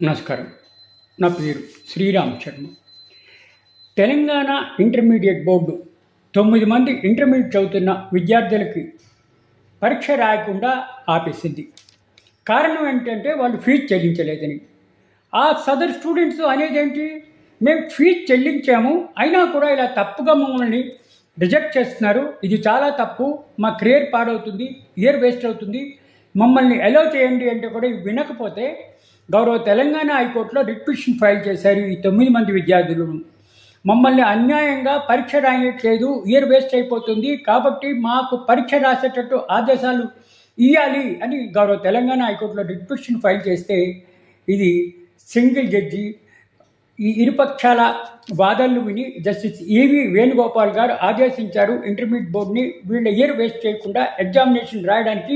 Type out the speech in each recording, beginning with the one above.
నమస్కారం. నా పేరు శ్రీరామ్ శర్మ. తెలంగాణ ఇంటర్మీడియట్ బోర్డు 9 మంది ఇంటర్మీడియట్ చదువుతున్న విద్యార్థులకి పరీక్ష రాయకుండా ఆపేసింది. కారణం ఏంటంటే వాళ్ళు ఫీజు చెల్లించలేదని. ఆ సదరు స్టూడెంట్స్ అనేదేంటి, మేము ఫీజు చెల్లించాము అయినా కూడా ఇలా తప్పుగా మమ్మల్ని రిజెక్ట్ చేస్తున్నారు, ఇది చాలా తప్పు, మా కెరీర్ పాడవుతుంది, ఇయర్ వేస్ట్ అవుతుంది, మమ్మల్ని అలౌ చేయండి అంటే కూడా ఇవి వినకపోతే గౌరవ తెలంగాణ హైకోర్టులో రిట్ పిటిషన్ ఫైల్ చేశారు. ఈ 9 మంది విద్యార్థులు మమ్మల్ని అన్యాయంగా పరీక్ష రాయట్లేదు, ఇయర్ వేస్ట్ అయిపోతుంది, కాబట్టి మాకు పరీక్ష రాసేటట్టు ఆదేశాలు ఇవ్వాలి అని గౌరవ తెలంగాణ హైకోర్టులో రిట్ పిటిషన్ ఫైల్ చేస్తే ఇది సింగిల్ జడ్జి ఈ ఇరుపక్షాల వాదనలు విని జస్టిస్ ఈవి వేణుగోపాల్ గారు ఆదేశించారు, ఇంటర్మీడియట్ బోర్డుని వీళ్ళ ఇయర్ వేస్ట్ చేయకుండా ఎగ్జామినేషన్ రాయడానికి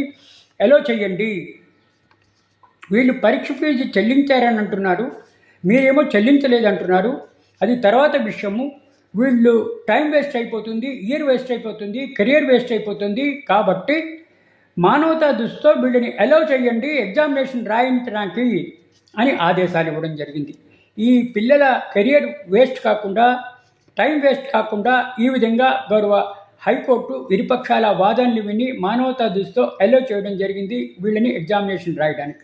అలో చేయండి. వీళ్ళు పరీక్ష ఫీజు చెల్లించారని అంటున్నారు, మీరేమో చెల్లించలేదు అంటున్నారు, అది తర్వాత విషయము. వీళ్ళు టైం వేస్ట్ అయిపోతుంది, ఇయర్ వేస్ట్ అయిపోతుంది, కెరియర్ వేస్ట్ అయిపోతుంది, కాబట్టి మానవతా దృష్టితో వీళ్ళని అలౌ చేయండి ఎగ్జామినేషన్ రాయించడానికి అని ఆదేశాలు ఇవ్వడం జరిగింది. ఈ పిల్లల కెరియర్ వేస్ట్ కాకుండా, టైం వేస్ట్ కాకుండా ఈ విధంగా గౌరవ హైకోర్టు ఇరుపక్షాల వాదనలు విని మానవతా దృష్టితో అలౌ చేయడం జరిగింది వీళ్ళని ఎగ్జామినేషన్ రాయడానికి.